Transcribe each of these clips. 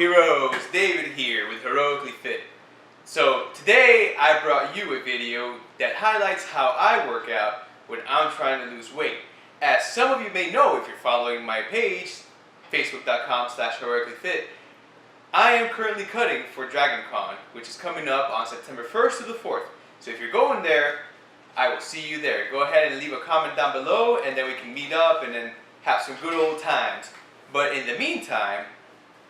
heroes, David here with Heroically Fit. So today I brought you a video that highlights how I work out when I'm trying to lose weight. As some of you may know if you're following my page, facebook.com/heroicallyfit, I am currently cutting for DragonCon, which is coming up on September 1st to the 4th. So if you're going there, I will see you there. Go ahead and leave a comment down below and then we can meet up and then have some good old times. But in the meantime,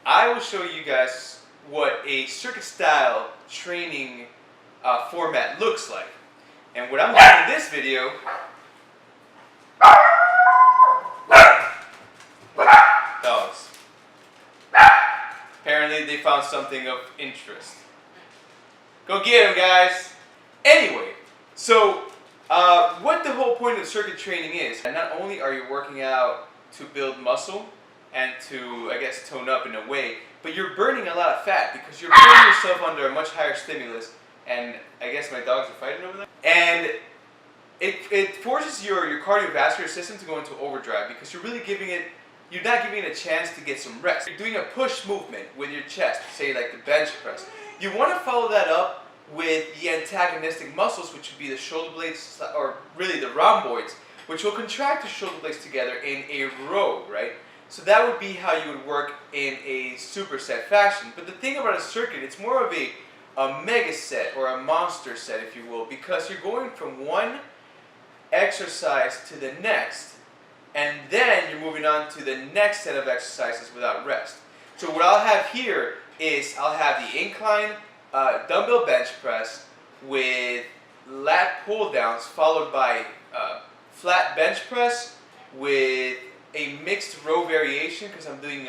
I will show you guys what a circuit style training format looks like. And what I'm doing in this video, dogs. Apparently they found something of interest. Go get them, guys. Anyway, so what the whole point of circuit training is, and not only are you working out to build muscle and to, I guess, tone up in a way, but you're burning a lot of fat because you're putting yourself under a much higher stimulus. And I guess my dogs are fighting over there. And it forces your cardiovascular system to go into overdrive because you're not giving it a chance to get some rest. You're doing a push movement with your chest, say like the bench press. You want to follow that up with the antagonistic muscles, which would be the shoulder blades, or really the rhomboids, which will contract the shoulder blades together in a row, right? So that would be how you would work in a superset fashion. But the thing about a circuit, it's more of a mega set or a monster set, if you will, because you're going from one exercise to the next, and then you're moving on to the next set of exercises without rest. So what I'll have here is I'll have the incline dumbbell bench press with lat pull downs, followed by flat bench press with a mixed row variation because I'm doing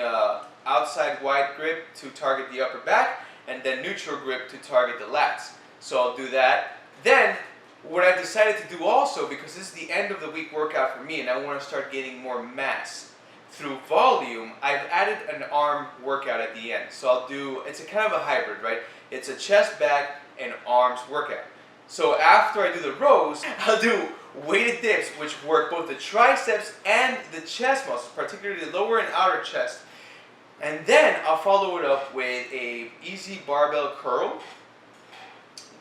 outside wide grip to target the upper back and then neutral grip to target the lats. So I'll do that. Then what I've decided to do also, because this is the end of the week workout for me and I want to start getting more mass through volume, I've added an arm workout at the end. So I'll do, it's a kind of a hybrid, right? It's a chest, back, and arms workout. So after I do the rows, I'll do weighted dips, which work both the triceps and the chest muscles, particularly the lower and outer chest. And then I'll follow it up with a easy barbell curl,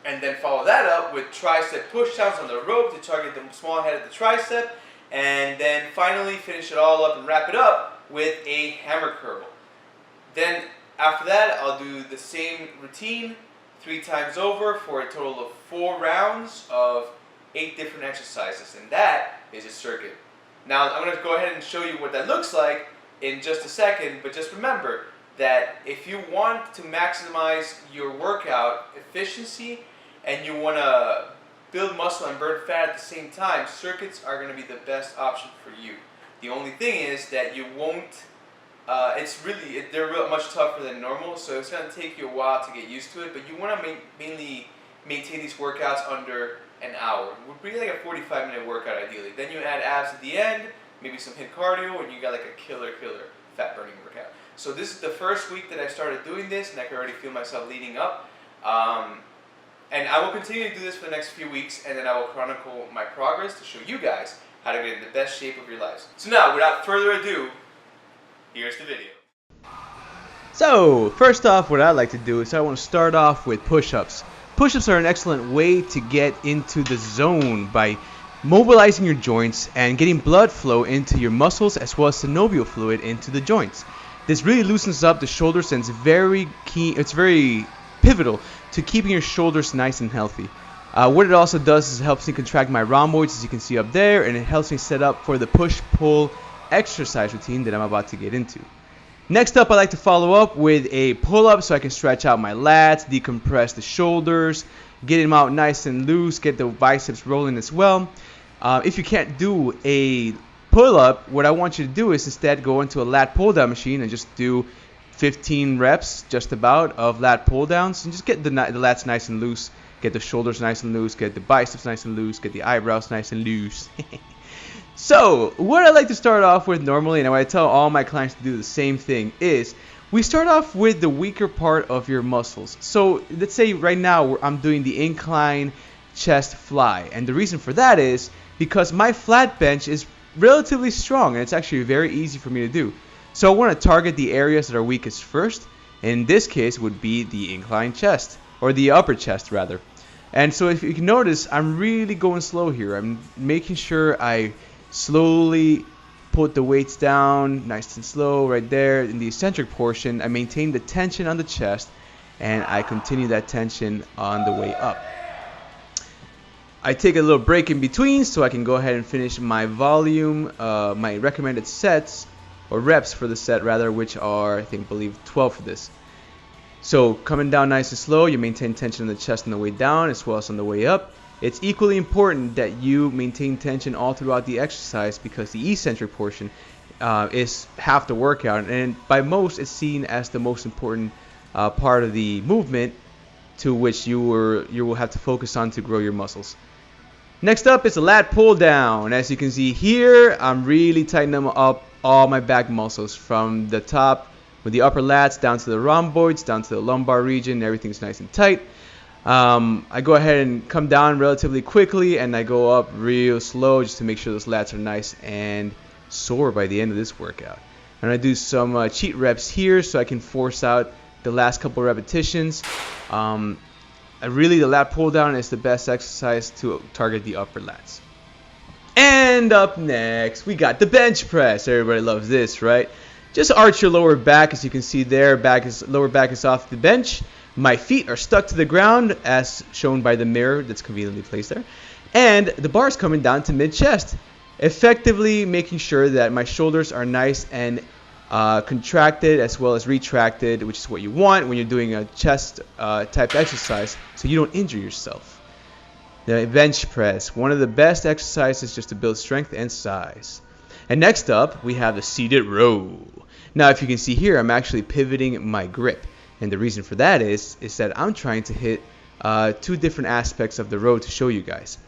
and then follow that up with tricep push-downs on the rope to target the small head of the tricep, and then finally finish it all up and wrap it up with a hammer curl. Then after that, I'll do the same routine 3 times over for a total of 4 rounds of 8 different exercises, and that is a circuit. Now I'm going to go ahead and show you what that looks like in just a second, but just remember that if you want to maximize your workout efficiency and you want to build muscle and burn fat at the same time, circuits are going to be the best option for you. The only thing is that you won't, they're much tougher than normal, so it's going to take you a while to get used to it, but you want to mainly maintain these workouts under an hour. It would be like a 45-minute workout ideally. Then you add abs at the end, maybe some HIIT cardio, and you got like a killer fat burning workout. So this is the first week that I started doing this, and I can already feel myself leading up. And I will continue to do this for the next few weeks, and then I will chronicle my progress to show you guys how to get in the best shape of your lives. So now, without further ado, here's the video. So, first off, what I like to do is I want to start off with push-ups. Push-ups are an excellent way to get into the zone by mobilizing your joints and getting blood flow into your muscles as well as synovial fluid into the joints. This really loosens up the shoulders and it's very pivotal to keeping your shoulders nice and healthy. What it also does is it helps me contract my rhomboids, as you can see up there, and it helps me set up for the push-pull exercise routine that I'm about to get into. Next up, I like to follow up with a pull-up so I can stretch out my lats, decompress the shoulders, get them out nice and loose, get the biceps rolling as well. If you can't do a pull-up, what I want you to do is instead go into a lat pull-down machine and just do 15 reps just about of lat pull-downs, and just get the lats nice and loose, get the shoulders nice and loose, get the biceps nice and loose, get the eyebrows nice and loose. So what I like to start off with normally, and what I tell all my clients to do the same thing, is we start off with the weaker part of your muscles. So let's say right now I'm doing the incline chest fly, and the reason for that is because my flat bench is relatively strong and it's actually very easy for me to do. So I want to target the areas that are weakest first, In this case would be the incline chest, or the upper chest rather. And so if you can notice, I'm really going slow here. I'm making sure I slowly put the weights down nice and slow right there in the eccentric portion. I maintain the tension on the chest, and I continue that tension on the way up. I take a little break in between so I can go ahead and finish my volume, my recommended sets, or reps for the set rather, which are, I believe 12 for this. So coming down nice and slow, you maintain tension in the chest on the way down as well as on the way up. It's equally important that you maintain tension all throughout the exercise, because the eccentric portion is half the workout, and by most it's seen as the most important part of the movement, to which you will have to focus on to grow your muscles. Next up is a lat pull down. As you can see here, I'm really tightening up all my back muscles from the top with the upper lats down to the rhomboids, down to the lumbar region. Everything's nice and tight. I go ahead and come down relatively quickly, and I go up real slow just to make sure those lats are nice and sore by the end of this workout. And I do some cheat reps here so I can force out the last couple repetitions. Really, the lat pull down is the best exercise to target the upper lats. And up next, we got the bench press. Everybody loves this, right? Just arch your lower back. As you can see there, lower back is off the bench. My feet are stuck to the ground, as shown by the mirror that's conveniently placed there. And the bar is coming down to mid-chest, effectively making sure that my shoulders are nice and contracted as well as retracted, which is what you want when you're doing a chest type exercise, so you don't injure yourself. The bench press, one of the best exercises just to build strength and size. And next up, we have the seated row. Now, if you can see here, I'm actually pivoting my grip. And the reason for that is that I'm trying to hit two different aspects of the row to show you guys.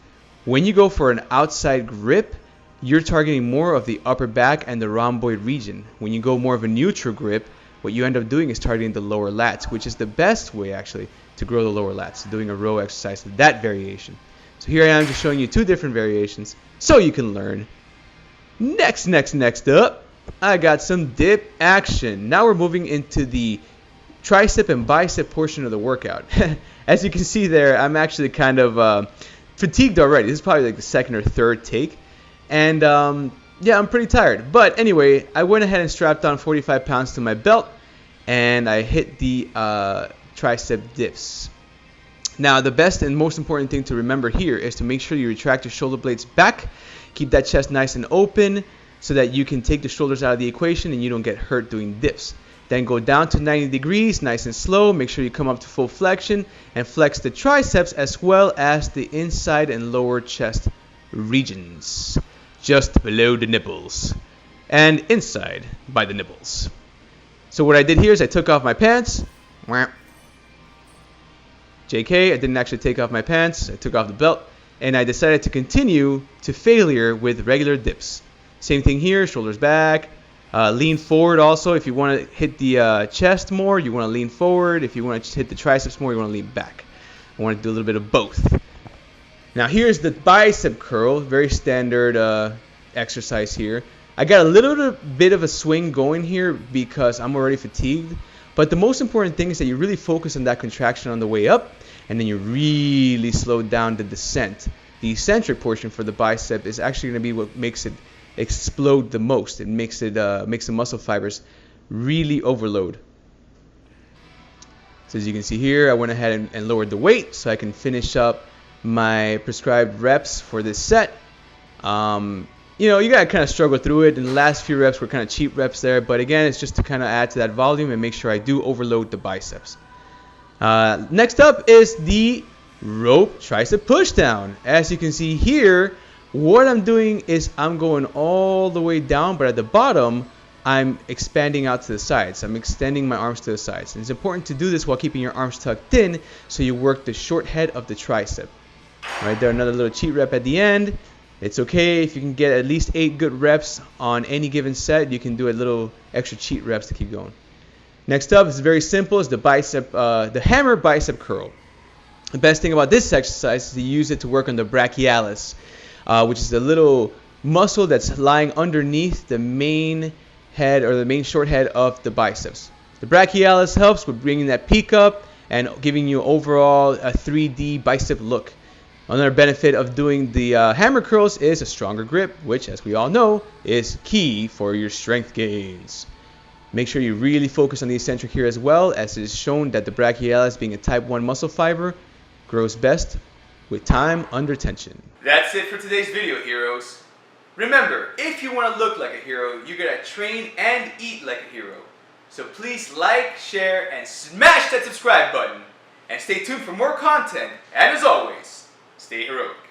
When you go for an outside grip, you're targeting more of the upper back and the rhomboid region. When you go more of a neutral grip, what you end up doing is targeting the lower lats, which is the best way actually to grow the lower lats, doing a row exercise with that variation. So here I am just showing you two different variations so you can learn. Next up, I got some dip action. Now we're moving into the tricep and bicep portion of the workout. As you can see there, I'm actually kind of fatigued already. This is probably like the second or third take. And yeah, I'm pretty tired. But anyway, I went ahead and strapped on 45 pounds to my belt, and I hit the tricep dips. Now, the best and most important thing to remember here is to make sure you retract your shoulder blades back. Keep that chest nice and open so that you can take the shoulders out of the equation and you don't get hurt doing dips. Then go down to 90 degrees, nice and slow. Make sure you come up to full flexion and flex the triceps as well as the inside and lower chest regions, just below the nipples and inside by the nipples. So what I did here is I took off my pants. JK, I didn't actually take off my pants. I took off the belt, and I decided to continue to failure with regular dips. Same thing here, shoulders back. Lean forward also. If you want to hit the chest more, you want to lean forward. If you want to hit the triceps more, you want to lean back. I want to do a little bit of both. Now here's the bicep curl, very standard exercise here. I got a little bit of a swing going here because I'm already fatigued. But the most important thing is that you really focus on that contraction on the way up, and then you really slow down the descent. The eccentric portion for the bicep is actually going to be what makes it explode the most. It makes the muscle fibers really overload. So as you can see here, I went ahead and lowered the weight so I can finish up my prescribed reps for this set. You know, you gotta kind of struggle through it, and the last few reps were kind of cheap reps there, but again, it's just to kind of add to that volume and make sure I do overload the biceps. Next up is the rope tricep pushdown. As you can see here, what I'm doing is I'm going all the way down, but at the bottom, I'm expanding out to the sides. I'm extending my arms to the sides. And it's important to do this while keeping your arms tucked in so you work the short head of the tricep. Right there, another little cheat rep at the end. It's okay if you can get at least 8 good reps on any given set. You can do a little extra cheat reps to keep going. Next up is very simple. It's the hammer bicep curl. The best thing about this exercise is to use it to work on the brachialis, which is the little muscle that's lying underneath the main head or the main short head of the biceps. The brachialis helps with bringing that peak up and giving you overall a 3D bicep look. Another benefit of doing the hammer curls is a stronger grip, which, as we all know, is key for your strength gains. Make sure you really focus on the eccentric here as well, as it is shown that the brachialis, being a type 1 muscle fiber, grows best with time under tension. That's it for today's video, heroes. Remember, if you want to look like a hero, you gotta train and eat like a hero. So please like, share, and smash that subscribe button. And stay tuned for more content. And as always, stay heroic.